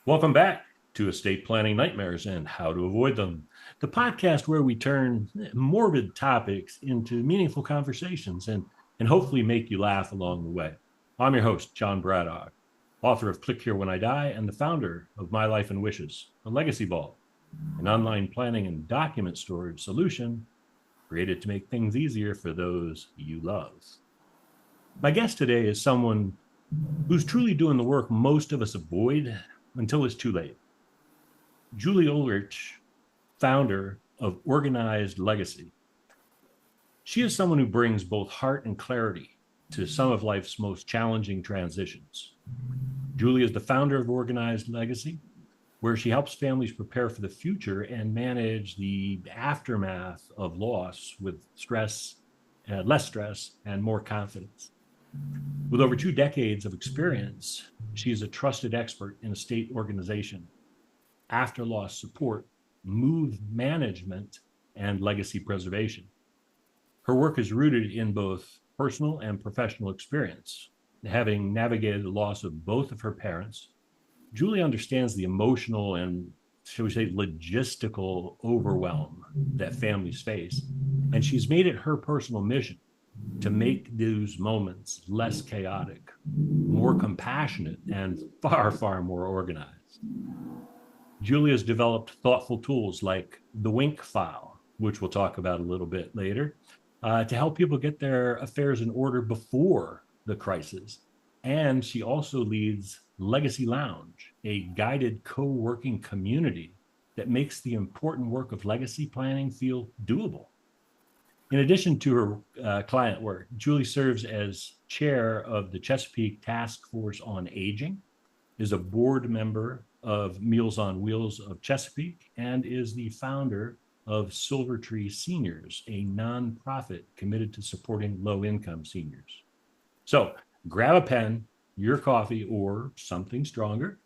Welcome back to Estate Planning Nightmares and How to Avoid Them, the podcast where we turn morbid topics into meaningful conversations and hopefully make you laugh along the way. I'm your host, John Braddock, author of Click Here When I Die and the founder of My Life and Wishes, a legacy vault, an online planning and document storage solution created to make things easier for those you love. My guest today is someone who's truly doing the work most of us avoid until it's too late. Julie Ulrich, founder of Organized Legacy. She is someone who brings both heart and clarity to some of life's most challenging transitions. Julie is the founder of Organized Legacy, where she helps families prepare for the future and manage the aftermath of loss with less stress, and more confidence. With over 2 decades of experience, she is a trusted expert in estate organization, after loss support, move management, and legacy preservation. Her work is rooted in both personal and professional experience. Having navigated the loss of both of her parents, Julie understands the emotional and, shall we say, logistical overwhelm that families face, and she's made it her personal mission to make those moments less chaotic, more compassionate, and far, far more organized. Julie has developed thoughtful tools like the WYNKfile, which we'll talk about a little bit later, to help people get their affairs in order before the crisis. And she also leads Legacy Lounge, a guided co-working community that makes the important work of legacy planning feel doable. In addition to her client work, Julie serves as chair of the Chesapeake Task Force on Aging, is a board member of Meals on Wheels of Chesapeake, and is the founder of Silver Tree Seniors, a nonprofit committed to supporting low-income seniors. So grab a pen, your coffee, or something stronger,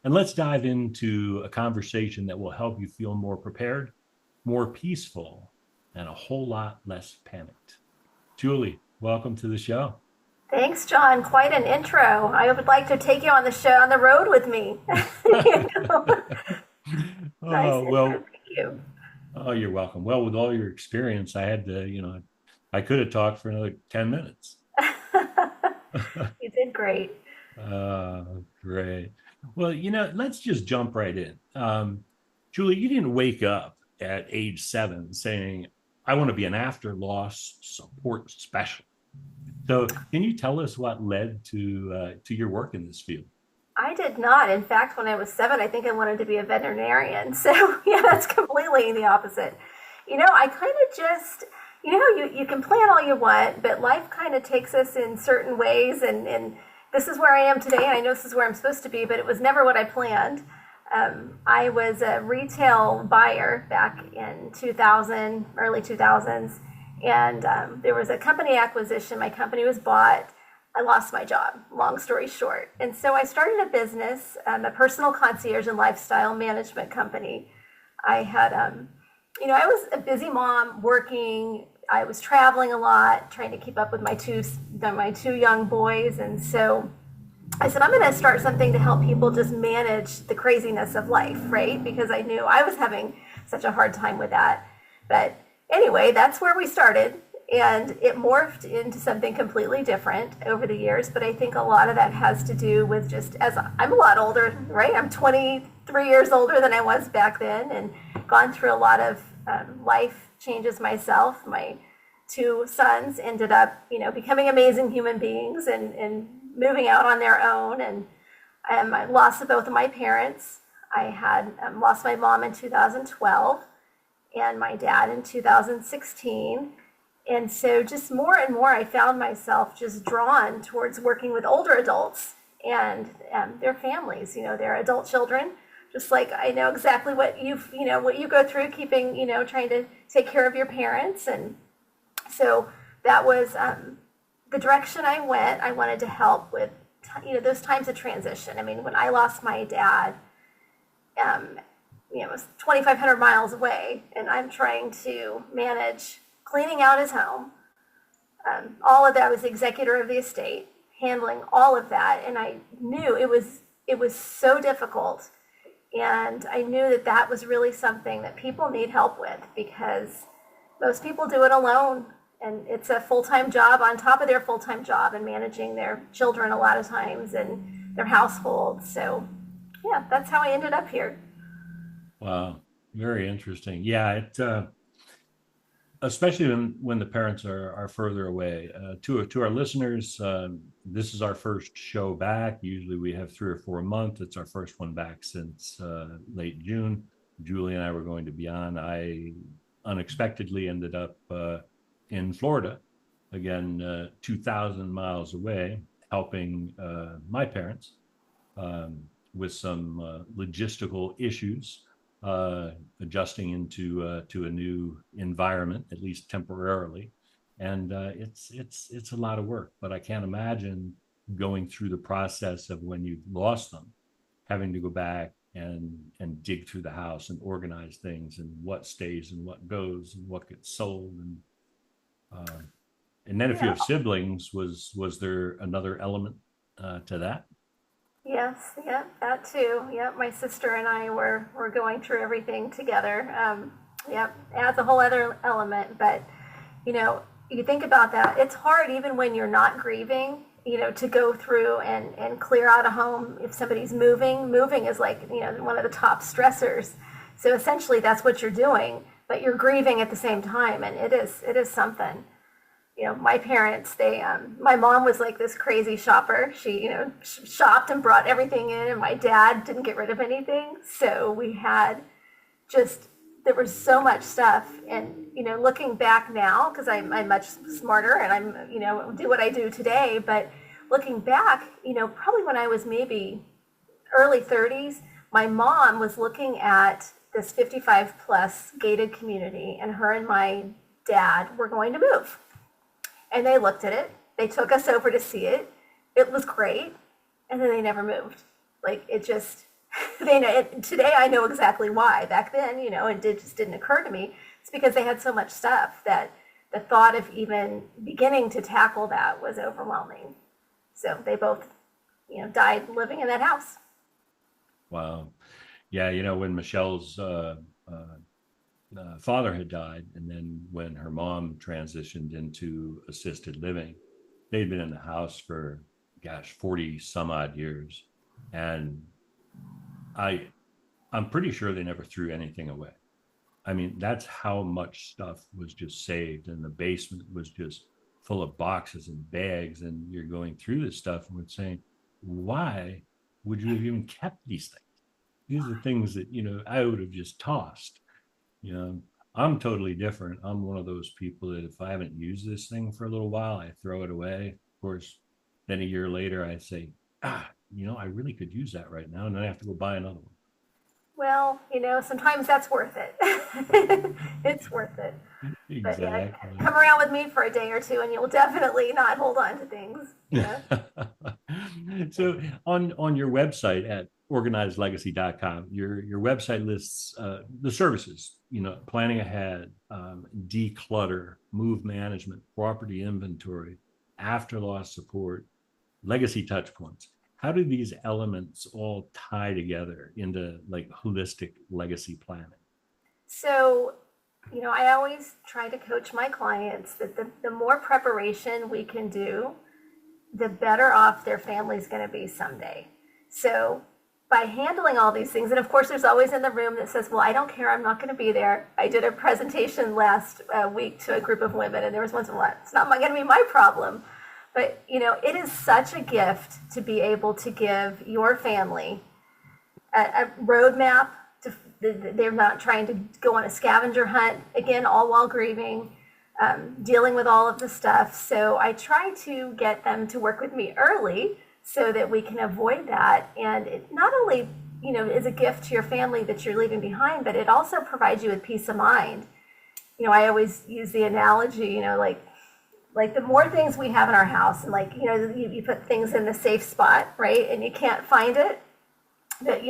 and let's dive into a conversation that will help you feel more prepared, more peaceful, and a whole lot less panicked. Julie, welcome to the show. Thanks, John. Quite an intro. I would like to take you on the road with me. Nice Oh, intro. well, Thank you. oh, you're welcome. Well, with all your experience, I had to, I could have talked for another 10 minutes. You did great. Great. Well, let's just jump right in. Julie, you didn't wake up at age 7 saying, I want to be an after loss support specialist. So can you tell us what led to your work in this field? I did not. In fact, when I was 7, I think I wanted to be a veterinarian. So yeah, that's completely the opposite. I kind of just, you can plan all you want, but life kind of takes us in certain ways. And this is where I am today. And I know this is where I'm supposed to be, but it was never what I planned. I was a retail buyer back in 2000, early 2000s, and there was a company acquisition. My company was bought. I lost my job, long story short. And so I started a business, a personal concierge and lifestyle management company. I had, I was a busy mom working. I was traveling a lot, trying to keep up with my two young boys. And so I said, I'm going to start something to help people just manage the craziness of life, right? Because I knew I was having such a hard time with that. But anyway, that's where we started. And it morphed into something completely different over the years. But I think a lot of that has to do with just, as I'm a lot older, right? I'm 23 years older than I was back then, and gone through a lot of life changes myself. My 2 sons ended up, becoming amazing human beings and moving out on their own, and I lost both of my parents. I had lost my mom in 2012 and my dad in 2016. And so just more and more, I found myself just drawn towards working with older adults and their families, their adult children. Just like I know exactly what what you go through, keeping, trying to take care of your parents. And so that was the direction I went. I wanted to help with, those times of transition. I mean, when I lost my dad, it was 2,500 miles away, and I'm trying to manage cleaning out his home. All of that. I was the executor of the estate, handling all of that, and I knew it was so difficult. And I knew that that was really something that people need help with, because most people do it alone. And it's a full-time job on top of their full-time job, and managing their children a lot of times and their household. So yeah, that's how I ended up here. Wow, very interesting. Yeah, especially when the parents are further away. To our listeners, this is our first show back. Usually we have 3 or 4 a month. It's our first one back since late June. Julie and I were going to be on. I unexpectedly ended up in Florida, again, 2,000 miles away, helping my parents with some logistical issues, adjusting into to a new environment, at least temporarily. And it's a lot of work, but I can't imagine going through the process of when you've lost them, having to go back and dig through the house and organize things, and what stays and what goes and what gets sold. Uh, and then if you Yeah. have siblings, was there another element to that? Yes, yeah, that too. Yep, my sister and I were going through everything together. Yep, adds a whole other element. But you know, you think about that. It's hard even when you're not grieving. To go through and clear out a home if somebody's moving. Moving is like one of the top stressors. So essentially, that's what you're doing, but you're grieving at the same time, and it is something. My parents, my mom was like this crazy shopper. She, shopped and brought everything in, and my dad didn't get rid of anything. So we had just, there was so much stuff. And, looking back now, because I'm much smarter and I'm, do what I do today, but looking back, probably when I was maybe early 30s, my mom was looking at this 55 plus gated community, and her and my dad were going to move. And they looked at it. They took us over to see it. It was great. And then they never moved. Like, it just, today I know exactly why. Back then, it just didn't occur to me. It's because they had so much stuff that the thought of even beginning to tackle that was overwhelming. So they both, died living in that house. Wow. Yeah, when Michelle's father had died, and then when her mom transitioned into assisted living, they'd been in the house for, gosh, 40 some odd years. And I, I'm pretty sure they never threw anything away. I mean, that's how much stuff was just saved, and the basement was just full of boxes and bags. And you're going through this stuff and we're saying, why would you have even kept these things? These are things that, I would have just tossed. You know, I'm totally different. I'm one of those people that if I haven't used this thing for a little while, I throw it away. Of course, then a year later, I say, I really could use that right now. And then I have to go buy another one. Well, sometimes that's worth it. It's worth it. But yeah, Exactly. come around with me for a day or two, and you'll definitely not hold on to things. So on your website at organizedlegacy.com, your website lists the services, planning ahead, declutter, move management, property inventory, after loss support, legacy touch points. How do these elements all tie together into like holistic legacy planning? So, I always try to coach my clients that the more preparation we can do, the better off their family's going to be someday. So, by handling all these things, and of course, there's always in the room that says, well, I don't care, I'm not going to be there. I did a presentation last week to a group of women, and there was one saying, well, it's not going to be my problem. But, it is such a gift to be able to give your family a roadmap. They're not trying to go on a scavenger hunt, again, all while grieving, dealing with all of the stuff. So I try to get them to work with me early so that we can avoid that. And it not only, is a gift to your family that you're leaving behind, but it also provides you with peace of mind. I always use the analogy, like the more things we have in our house, and like, you put things in the safe spot, right? And you can't find it, that,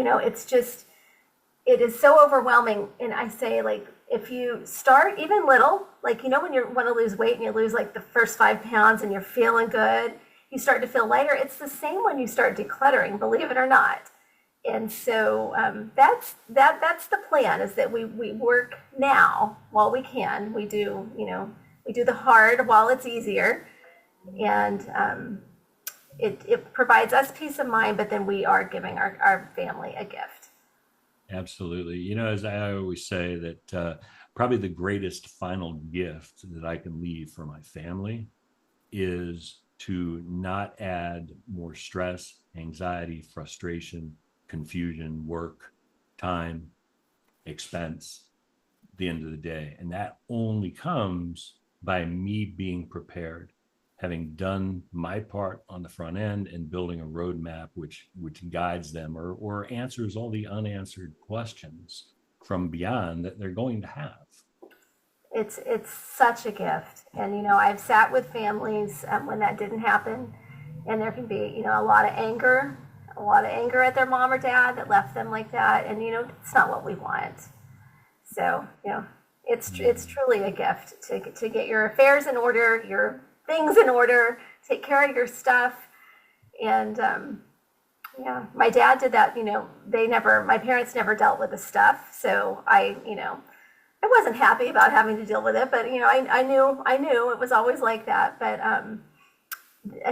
it is so overwhelming. And I say, like, if you start even little, like, when you want to lose weight and you lose like the first 5 pounds and you're feeling good, you start to feel lighter. It's the same when you start decluttering, believe it or not. And so that's the plan, is that we work now while we can. We do, we do the hard while it's easier, and it provides us peace of mind, but then we are giving our family a gift. Absolutely. As I always say, that probably the greatest final gift that I can leave for my family is to not add more stress, anxiety, frustration, confusion, work, time, expense at the end of the day. And that only comes by me being prepared, having done my part on the front end and building a roadmap which guides them, or answers all the unanswered questions from beyond that they're going to have. It's such a gift, and I've sat with families when that didn't happen, and there can be a lot of anger at their mom or dad that left them like that, and it's not what we want. So it's truly a gift to get your affairs in order, your things in order, take care of your stuff, and yeah, my dad did that. My parents never dealt with the stuff, so I wasn't happy about having to deal with it, but I knew it was always like that. But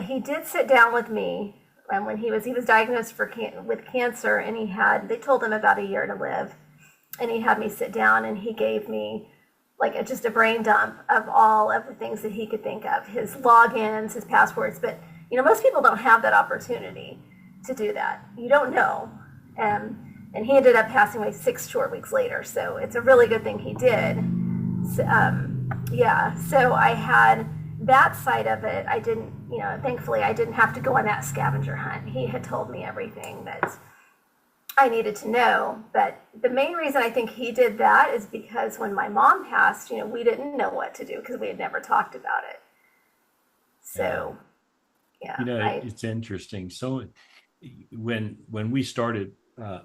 he did sit down with me, and when he was diagnosed with cancer, and they told him about a year to live, and he had me sit down, and he gave me like just a brain dump of all of the things that he could think of, his logins, his passwords. But most people don't have that opportunity to do that. You don't know. And he ended up passing away 6 short weeks later. So it's a really good thing he did. So, yeah. So I had that side of it. I didn't, thankfully I didn't have to go on that scavenger hunt. He had told me everything that I needed to know. But the main reason I think he did that is because when my mom passed, we didn't know what to do because we had never talked about it. So, yeah. It's interesting. So when we started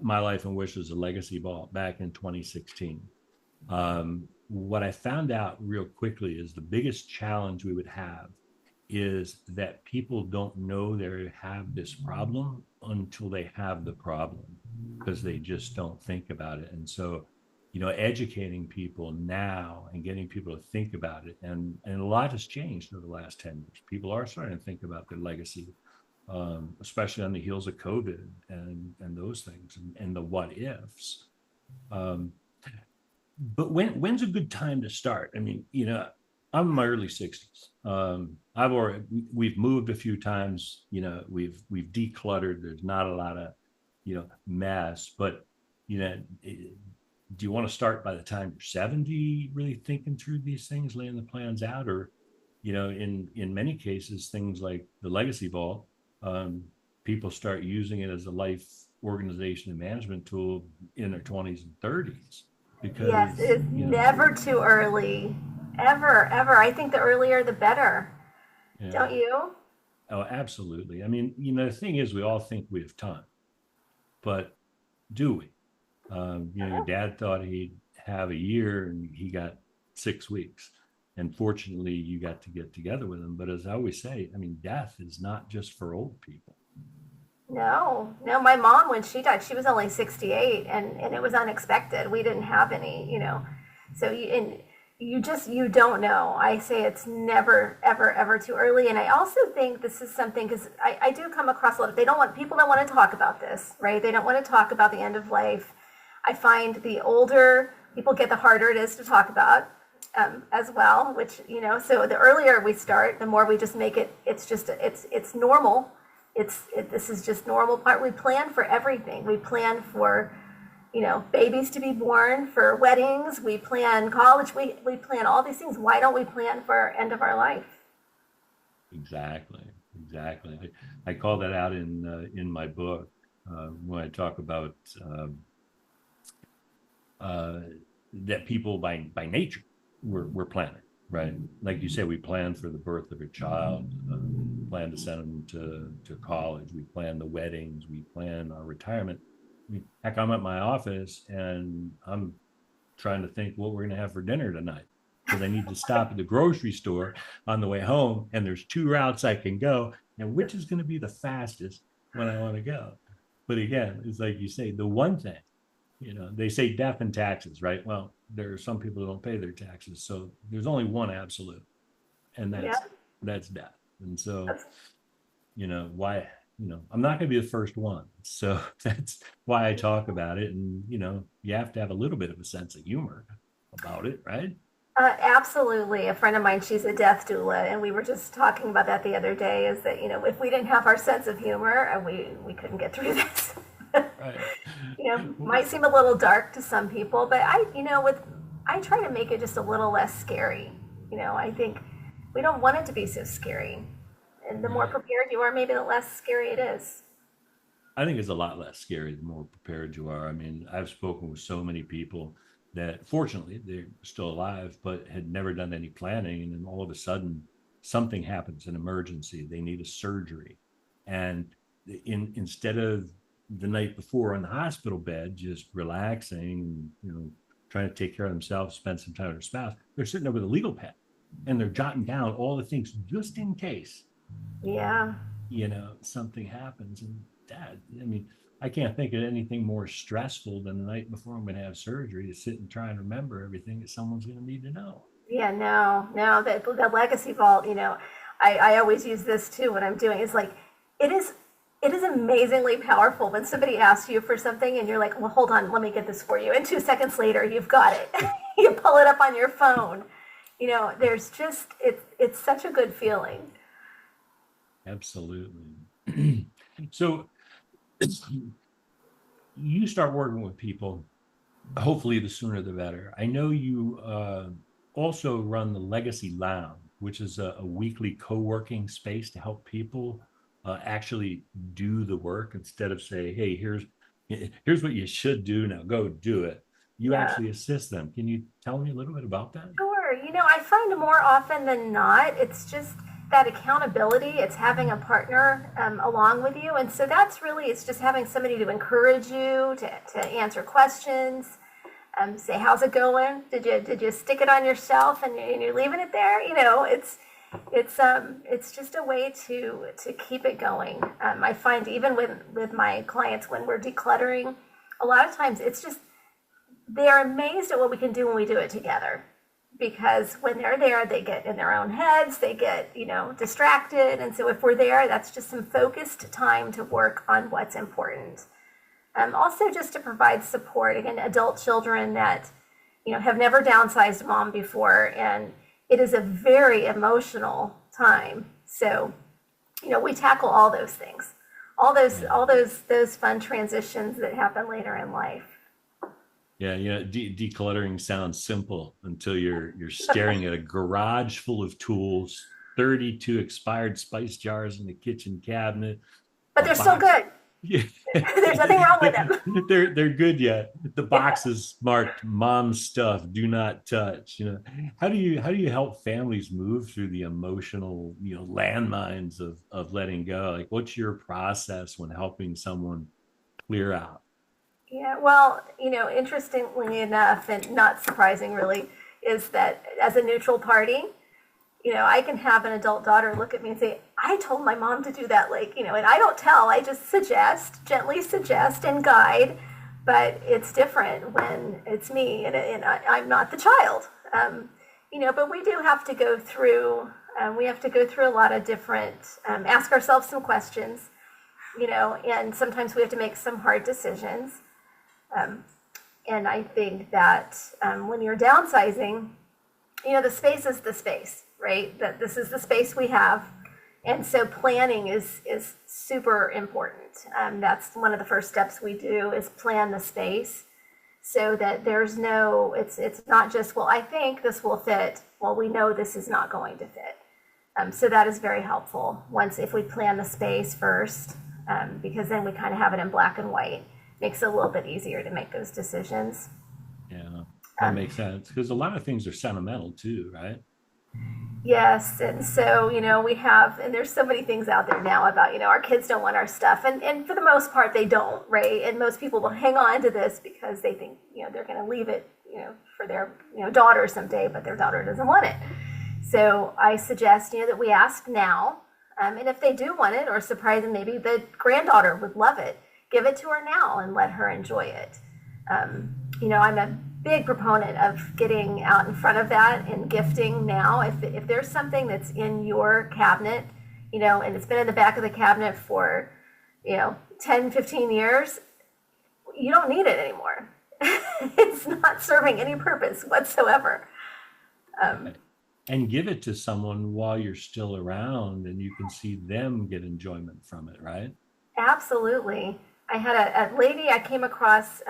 My Life and Wishes, a Legacy Vault back in 2016, what I found out real quickly is the biggest challenge we would have is that people don't know they have this problem until they have the problem, because they just don't think about it. And so, educating people now and getting people to think about it, and a lot has changed over the last 10 years. People are starting to think about their legacy, especially on the heels of COVID and those things, and the what ifs. But when's a good time to start? I mean, I'm in my early 60s. We've moved a few times. We've decluttered. There's not a lot of mess. But do you want to start by the time you're 70, really thinking through these things, laying the plans out, or in many cases, things like the Legacy Vault, people start using it as a life organization and management tool in their 20s and 30s. Because yes, it's never too early, ever. I think the earlier the better. Yeah. Don't you? Oh, absolutely. I mean, the thing is, we all think we have time, but do we? Your dad thought he'd have a year, and he got 6 weeks. And fortunately, you got to get together with him. But as I always say, I mean, death is not just for old people. No. My mom, when she died, she was only 68, and it was unexpected. We didn't have any, So you don't know. I say it's never, ever, ever too early. And I also think this is something, because I do come across a lot of, people don't want to talk about this, right? They don't want to talk about the end of life. I find the older people get, the harder it is to talk about. As well, which, so the earlier we start, the more we just make it, it's normal. This is just normal part. We plan for everything. We plan for, babies to be born, for weddings. We plan college. We plan all these things. Why don't we plan for our end of our life? Exactly. I call that out in my book when I talk about that people by nature, we're planning, right? Like you say, we plan for the birth of a child, plan to send them to college, we plan the weddings, we plan our retirement. I mean, heck, I'm at my office and I'm trying to think what we're going to have for dinner tonight, because I need to stop at the grocery store on the way home, and there's 2 routes I can go, and which is going to be the fastest when I want to go. But again, it's like you say, the one thing, they say death and taxes, right? Well, there are some people who don't pay their taxes. So there's only one absolute, and Yeah. that's death. And so, why, I'm not going to be the first one. So that's why I talk about it. And, you have to have a little bit of a sense of humor about it, right? Absolutely. A friend of mine, she's a death doula, and we were just talking about that the other day. Is that if we didn't have our sense of humor, we couldn't get through this. Right. Might seem a little dark to some people, but I try to make it just a little less scary. I think we don't want it to be so scary, and the more Right. prepared you are, maybe the less scary it is. I think it's a lot less scary the more prepared you are. I mean, I've spoken with so many people that fortunately they're still alive, but had never done any planning. And then all of a sudden, something happens, an emergency, they need a surgery. And instead of the night before on the hospital bed, just relaxing, trying to take care of themselves, spend some time with their spouse, they're sitting there with a legal pad and they're jotting down all the things just in case Yeah. something happens. And that, I mean, I can't think of anything more stressful than the night before I'm going to have surgery to sit and try and remember everything that someone's going to need to know. Yeah, no, no, the legacy vault, I always use this too when I'm doing, it's like, it is, it is amazingly powerful when somebody asks you for something and you're like, well, hold on, let me get this for you. And 2 seconds later, you've got it. You pull it up on your phone. There's just, it's such a good feeling. Absolutely. So you start working with people, hopefully the sooner the better. I know you also run the Legacy Lounge, which is a weekly co-working space to help people actually do the work instead of say, hey, here's what you should do, now go do it. You Yeah. actually assist them. Can you tell me a little bit about that? Sure. I find more often than not, it's just that accountability. It's having a partner along with you. And so it's just having somebody to encourage you, to answer questions, say, how's it going? Did you stick it on your shelf and you're leaving it there? It's just a way to keep it going. I find even with my clients when we're decluttering, a lot of times it's just, they're amazed at what we can do when we do it together. Because when they're there, they get in their own heads, they get, distracted. And so if we're there, that's just some focused time to work on what's important. Also just to provide support, again, adult children that, have never downsized mom before. And it is a very emotional time. So, we tackle all those things, Yeah. all those fun transitions that happen later in life. Yeah, decluttering sounds simple until you're staring at a garage full of tools, 32 expired spice jars in the kitchen cabinet, But a they're still box. good. Yeah. There's nothing wrong with them. They're good yet. The Yeah. box is marked mom stuff, do not touch. How do you help families move through the emotional, landmines of letting go? Like what's your process when helping someone clear out? Yeah, well, interestingly enough, and not surprising really, is that as a neutral party, I can have an adult daughter look at me and say, I told my mom to do that, and I don't tell, I just gently suggest and guide, but it's different when it's me and I'm not the child. But we do have to go through, a lot of different, ask ourselves some questions, and sometimes we have to make some hard decisions. Um, and I think that when you're downsizing, the space is the space, right? That this is the space we have. And so planning is super important. That's one of the first steps we do is plan the space so that it's not just, well, I think this will fit. Well, we know this is not going to fit. So that is very helpful if we plan the space first, because then we kind of have it in black and white. Makes it a little bit easier to make those decisions. Yeah, that makes sense because a lot of things are sentimental too, right? Yes, and so and there's so many things out there now about our kids don't want our stuff, and for the most part they don't, right? And most people will hang on to this because they think they're going to leave it for their daughter someday, but their daughter doesn't want it. So I suggest that we ask now, and if they do want it, or surprise them, maybe the granddaughter would love it. give it to her now and let her enjoy it. I'm a big proponent of getting out in front of that and gifting now. If there's something that's in your cabinet, and it's been in the back of the cabinet for, 10, 15 years, you don't need it anymore. It's not serving any purpose whatsoever. And give it to someone while you're still around and you can see them get enjoyment from it, right? Absolutely. I had a lady I came across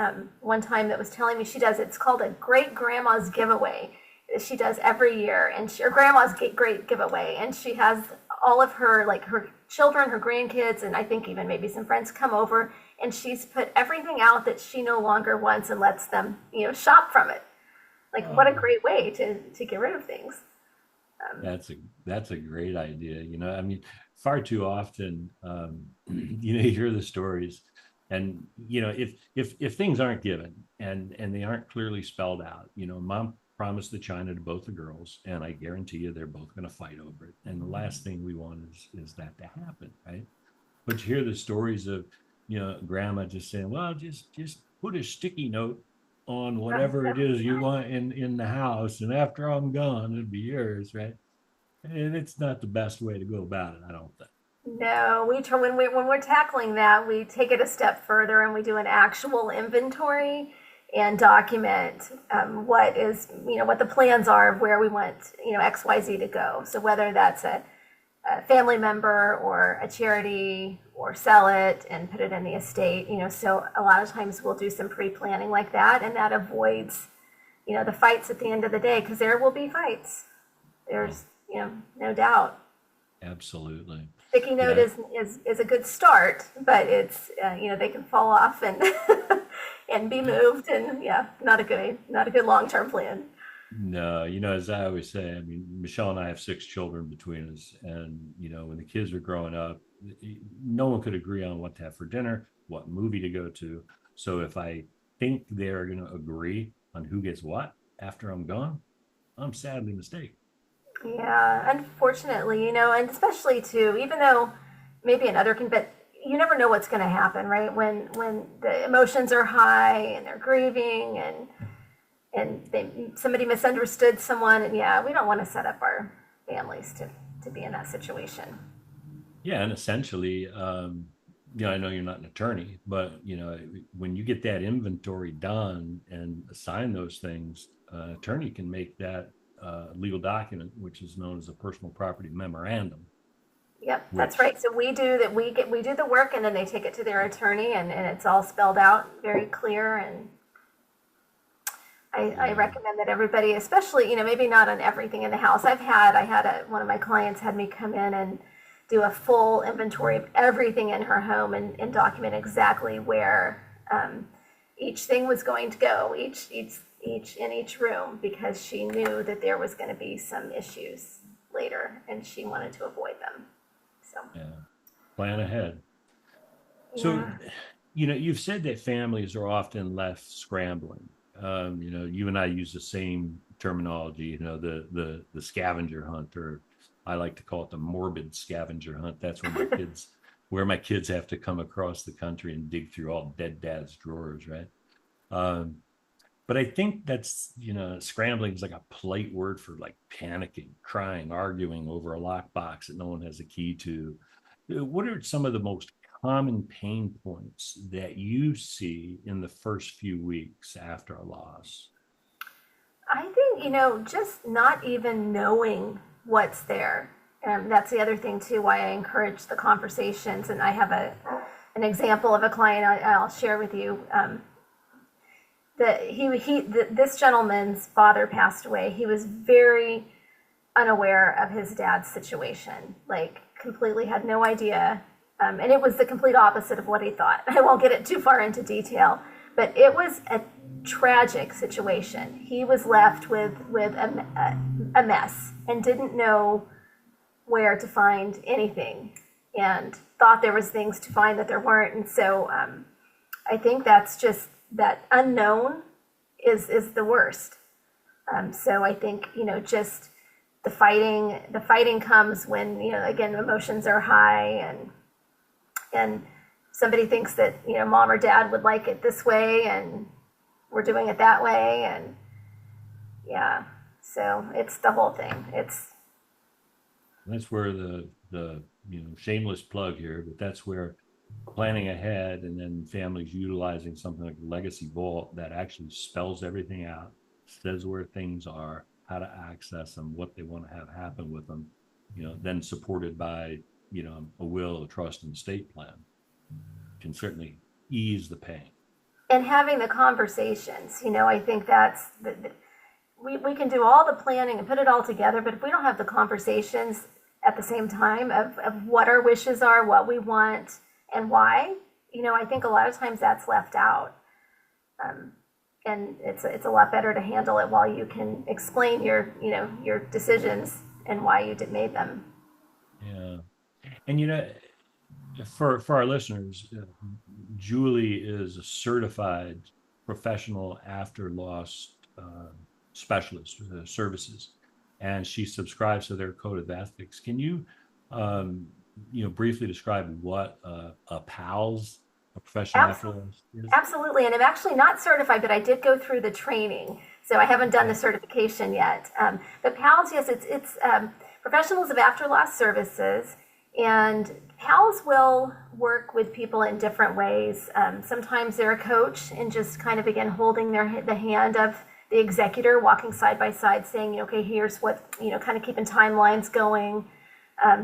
one time that was telling me it's called a great grandma's giveaway. She does every year, and her grandma's great giveaway, and she has all of her, like her children, her grandkids, and I think even maybe some friends come over, and she's put everything out that she no longer wants and lets them, shop from it. Like, what a great way to get rid of things. That's a great idea. I mean, far too often, you hear the stories, and if things aren't given and they aren't clearly spelled out, mom promised the china to both the girls, and I guarantee you they're both going to fight over it. And the last thing we want is that to happen, right? But you hear the stories of grandma just saying, well, just put a sticky note on whatever it is you want in the house, and after I'm gone it'll be yours, right? And it's not the best way to go about it, I don't think. No, we try when we're tackling that, we take it a step further and we do an actual inventory and document what the plans are of where we want XYZ to go. So whether that's a family member or a charity, or sell it and put it in the estate, so a lot of times we'll do some pre-planning like that, and that avoids the fights at the end of the day, because there will be fights. There's no doubt. Absolutely. Sticky note is a good start, but it's they can fall off and and be moved, and not a good long-term plan. No, as I always say, I mean, Michelle and I have 6 children between us, and when the kids are growing up, no one could agree on what to have for dinner, what movie to go to. So if I think they're going to agree on who gets what after I'm gone, I'm sadly mistaken. Yeah, unfortunately, and especially too, even though maybe another can, but you never know what's going to happen, right? When the emotions are high and they're grieving, and somebody misunderstood someone, and we don't want to set up our families to be in that situation. Yeah, and essentially, I know you're not an attorney, but when you get that inventory done and assign those things, an attorney can make that legal document, which is known as a personal property memorandum. Yep, that's Which, right. So we do that. We do the work, and then they take it to their attorney, and it's all spelled out, very clear. And I yeah, recommend that everybody, especially maybe not on everything in the house. One of my clients had me come in and do a full inventory of everything in her home, and document exactly where each thing was going to go, each in each room, because she knew that there was going to be some issues later, and she wanted to avoid them. So yeah, plan ahead. So, yeah. you've said that families are often left scrambling. You and I use the same terminology, the scavenger hunt, or I like to call it the morbid scavenger hunt. That's where my kids have to come across the country and dig through all dead dad's drawers, right? Um, but I think that's, scrambling is like a polite word for like panicking, crying, arguing over a lockbox that no one has a key to. What are some of the most common pain points that you see in the first few weeks after a loss? I think, just not even knowing what's there. That's the other thing too, why I encourage the conversations. And I have an example of a client I'll share with you. This gentleman's father passed away. He was very unaware of his dad's situation, like completely had no idea. And it was the complete opposite of what he thought. I won't get it too far into detail, but it was a tragic situation. He was left with a mess and didn't know where to find anything, and thought there was things to find that there weren't. And so I think that's just that unknown is the worst. So I think just the fighting comes when again emotions are high, and somebody thinks that, mom or dad would like it this way and we're doing it that way. And yeah, so it's the whole thing. That's where the shameless plug here, but that's where planning ahead and then families utilizing something like Legacy Vault that actually spells everything out, says where things are, how to access them, what they want to have happen with them, then supported by, a will, a trust, and estate plan can certainly ease the pain. And having the conversations, I think that's we can do all the planning and put it all together, but if we don't have the conversations at the same time of what our wishes are, what we want, and why, I think a lot of times that's left out. And it's a lot better to handle it while you can explain your decisions and why you made them. Yeah. And, for our listeners, Julie is a certified professional after loss specialist services, and she subscribes to their code of ethics. Can you, briefly describe what a PALS, a professional after loss, is? Absolutely. And I'm actually not certified, but I did go through the training. So I haven't done the certification yet. But PALS, yes, it's professionals of after loss services. And PALS will work with people in different ways. Sometimes they're a coach and just kind of, again, holding the hand of the executor, walking side by side, saying, okay, here's what, kind of keeping timelines going.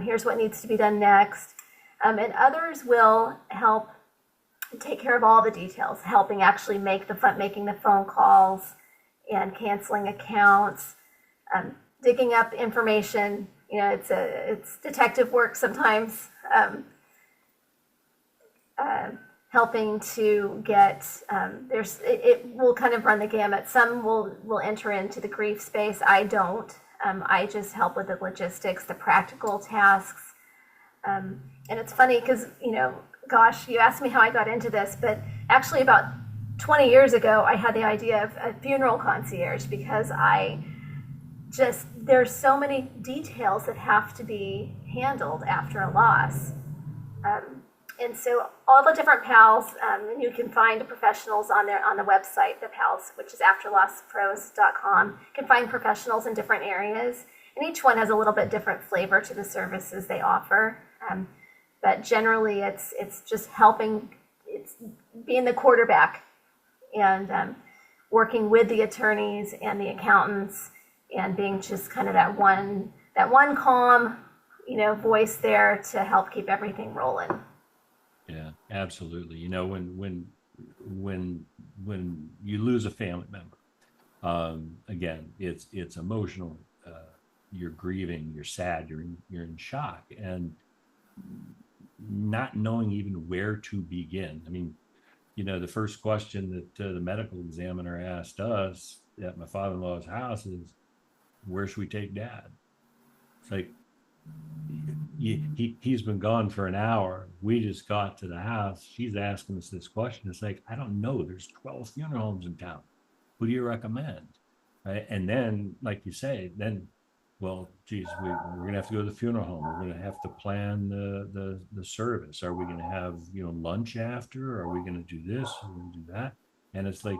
Here's what needs to be done next. And others will help take care of all the details, helping actually making the phone calls and canceling accounts, digging up information. It's detective work sometimes, helping to get, it will kind of run the gamut. Some will enter into the grief space. I don't. I just help with the logistics, the practical tasks. And it's funny because, gosh, you asked me how I got into this, but actually about 20 years ago, I had the idea of a funeral concierge because there's so many details that have to be handled after a loss. And so all the different PALs, and you can find professionals on the website, the PALs, which is afterlosspros.com. You can find professionals in different areas, and each one has a little bit different flavor to the services they offer. But generally, it's just helping, it's being the quarterback and working with the attorneys and the accountants and being just kind of that one calm, voice there to help keep everything rolling. Yeah, absolutely. When you lose a family member, again, it's emotional. You're grieving, you're sad, you're in shock, and not knowing even where to begin. I mean, the first question that the medical examiner asked us at my father-in-law's house is, where should we take dad? It's like, he's been gone for an hour. We just got to the house. She's asking us this question. It's like, I don't know. There's 12 funeral homes in town. Who do you recommend? Right? And then, like you say, well, geez, we're going to have to go to the funeral home. We're going to have to plan the service. Are we going to have, lunch after? Are we going to do this? Are we going to do that? And it's like,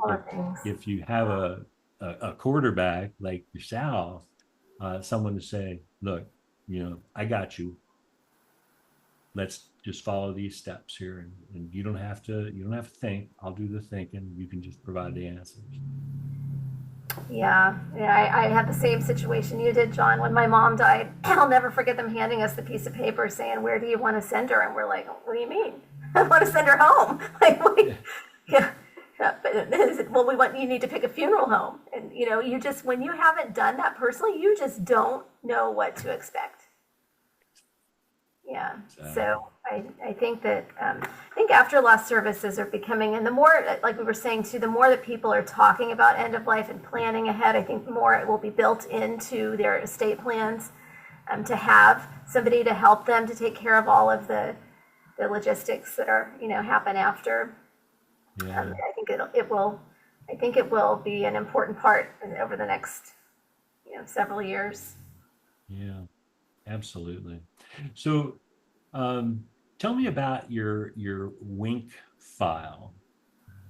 if you have a quarterback like yourself, someone to say, look, I got you. Let's just follow these steps here, and you don't have to think. I'll do the thinking. You can just provide the answers. Yeah, I had the same situation you did, John. When my mom died, I'll never forget them handing us the piece of paper saying, "Where do you want to send her?" And we're like, "What do you mean? I want to send her home." Yeah. Well, you need to pick a funeral home, and you just, when you haven't done that personally, you just don't know what to expect. Yeah. So I think that after loss services are becoming, and the more, like we were saying too, the more that people are talking about end of life and planning ahead, I think the more it will be built into their estate plans, to have somebody to help them to take care of all of the logistics that are happen after. Yeah. I think it will be an important part over the next several years. Yeah, absolutely. So, Tell me about your Wink file,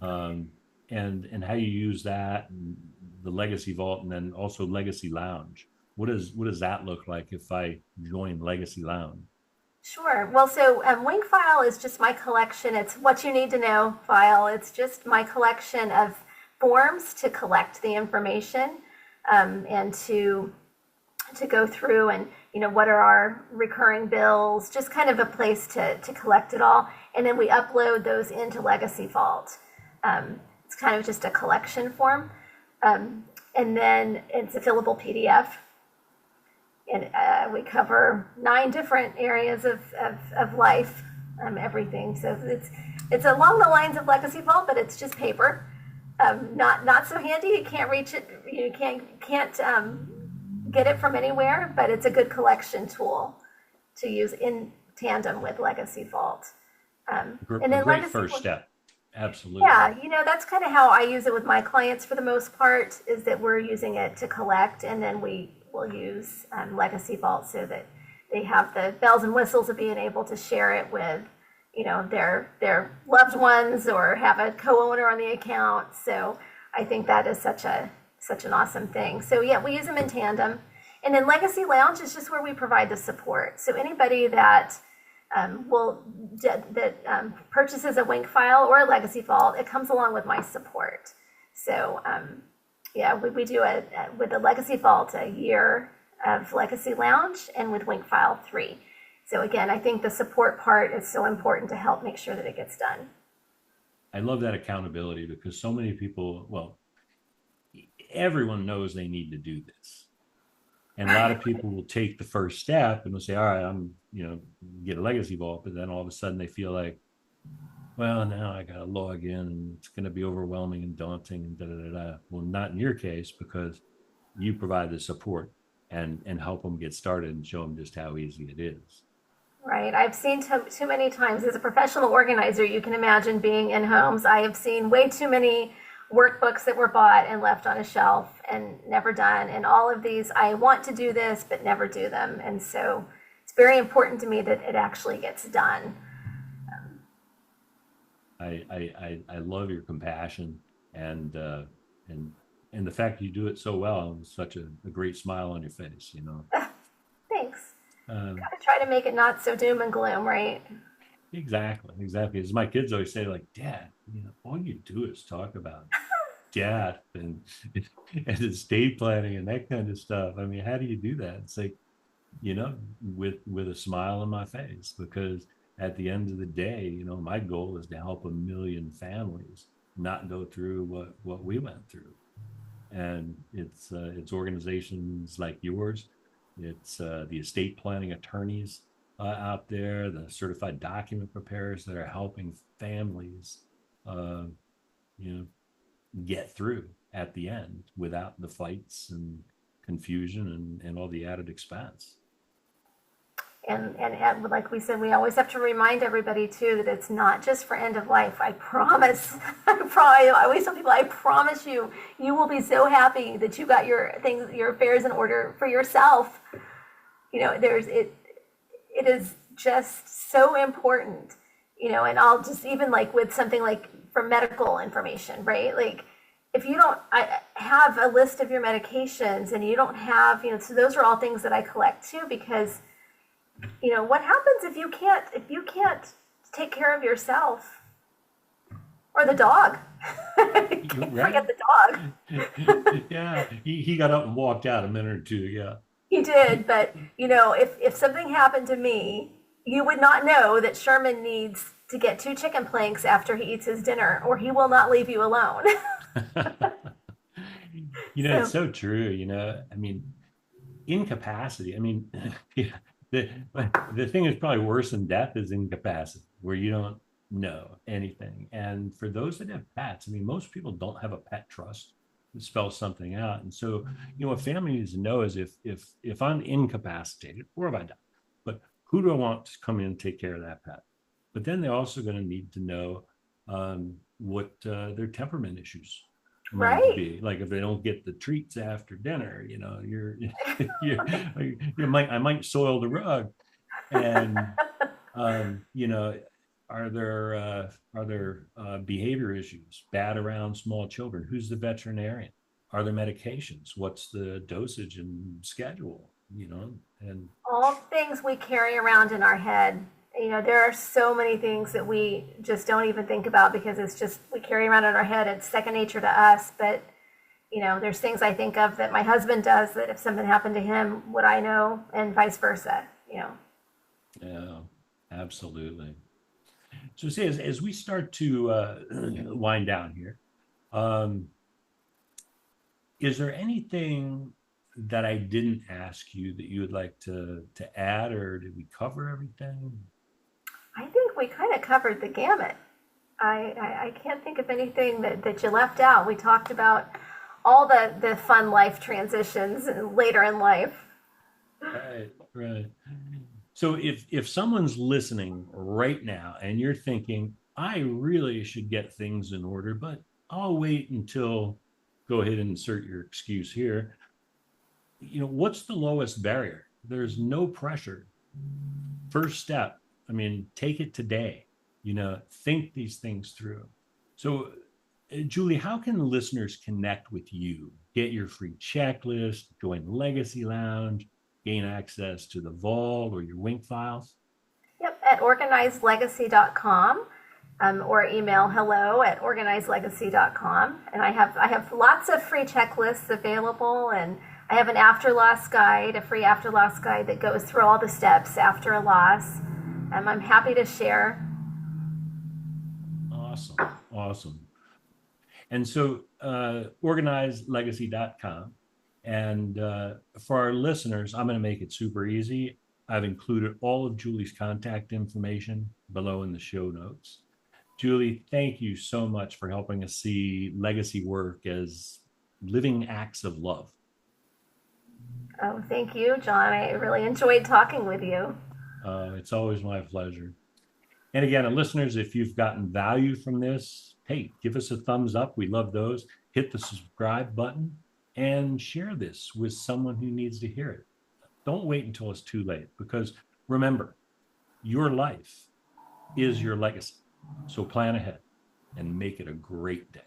um, and how you use that, and the Legacy Vault, and then also Legacy Lounge. What does that look like if I join Legacy Lounge? Sure. Well, so WYNKfile is just my collection. It's what you need to know file. It's just my collection of forms to collect the information, and to go through and what are our recurring bills, just kind of a place to collect it all, and then we upload those into Legacy Vault. It's kind of just a collection form, and then it's a fillable PDF, and we cover 9 different areas of life, everything. So it's along the lines of Legacy Vault, but it's just paper. Not so handy. You can't reach it. You can't get it from anywhere, but it's a good collection tool to use in tandem with Legacy Vault. And then Great Legacy first Vault, step. Absolutely. yeah, that's kind of how I use it with my clients for the most part, is that we're using it to collect, and then we will use Legacy Vault so that they have the bells and whistles of being able to share it with, their loved ones, or have a co-owner on the account. So I think that is such an awesome thing. So yeah, we use them in tandem. And then Legacy Lounge is just where we provide the support. So anybody that purchases a WYNKfile or a Legacy Vault, it comes along with my support. So yeah, we do with the Legacy Vault a year of Legacy Lounge, and with WYNKfile 3. So again, I think the support part is so important to help make sure that it gets done. I love that accountability, because so many people, well, everyone knows they need to do this. And a lot of people will take the first step and they'll say, all right, get a Legacy Vault. But then all of a sudden they feel like, well, now I got to log in and it's going to be overwhelming and daunting and da da da da. Well, not in your case, because you provide the support and help them get started and show them just how easy it is. Right. I've seen too many times as a professional organizer, you can imagine being in homes. I have seen way too many workbooks that were bought and left on a shelf and never done. And all of these, I want to do this, but never do them. And so it's very important to me that it actually gets done. I love your compassion, and and the fact that you do it so well, and such a great smile on your face. Thanks. Um, Gotta try to make it not so doom and gloom, right? exactly. As my kids always say, like, Dad, all you do is talk about death and estate planning and that kind of stuff. I mean, how do you do that? It's like, with a smile on my face, because at the end of the day, my goal is to help 1 million families not go through what we went through. And it's organizations like yours, it's the estate planning attorneys out there, the certified document preparers that are helping families, uh, you know, get through at the end without the fights and confusion and all the added expense. And like we said, we always have to remind everybody too that it's not just for end of life. I promise. I always tell people, I promise you, you will be so happy that you got your things, your affairs in order for yourself. It is just so important. And I'll just, even like with something like for medical information, right? Like if you don't have a list of your medications and you don't have, so those are all things that I collect too, because what happens if you can't take care of yourself or the dog? Right? Forget the dog. Yeah, he got up and walked out a minute or two. Yeah. He did, but if something happened to me, you would not know that Sherman needs to get 2 chicken planks after he eats his dinner, or he will not leave you alone. It's so true. I mean, incapacity. I mean, yeah, the thing is probably worse than death is incapacity, where you don't know anything. And for those that have pets, I mean, most people don't have a pet trust that spells something out. And so, what family needs to know is if I'm incapacitated or if I die, but who do I want to come in and take care of that pet? But then they're also going to need to know what their temperament issues might be. Like if they don't get the treats after dinner, I might soil the rug, and You know, are there behavior issues bad around small children? Who's the veterinarian? Are there medications? What's the dosage and schedule? And All things we carry around in our head. There are so many things that we just don't even think about because it's just we carry around in our head. It's second nature to us. But, there's things I think of that my husband does that if something happened to him, would I know? And vice versa. yeah, absolutely. So see, as we start to wind down here, um, is there anything that I didn't ask you that you would like to add, or did we cover everything? I think we kind of covered the gamut. I can't think of anything that you left out. We talked about all the fun life transitions later in life. Right, right. So if someone's listening right now and you're thinking, I really should get things in order, but I'll wait until, go ahead and insert your excuse here. What's the lowest barrier? There's no pressure. First step, I mean, take it today, think these things through. So, Julie, how can listeners connect with you? Get your free checklist, join Legacy Lounge, gain access to the vault or your Wink files? Yep, at organizedlegacy.com. Or email hello@organizedlegacy.com. And I have lots of free checklists available, and I have an after loss guide, a free after loss guide that goes through all the steps after a loss. I'm happy to share. Awesome. Awesome. And so, organizedlegacy.com. And for our listeners, I'm going to make it super easy. I've included all of Julie's contact information below in the show notes. Julie, thank you so much for helping us see legacy work as living acts of love. Oh, thank you, John. I really enjoyed talking with you. It's always my pleasure. And again, listeners, if you've gotten value from this, hey, give us a thumbs up. We love those. Hit the subscribe button and share this with someone who needs to hear it. Don't wait until it's too late, because remember, your life is your legacy. So plan ahead and make it a great day.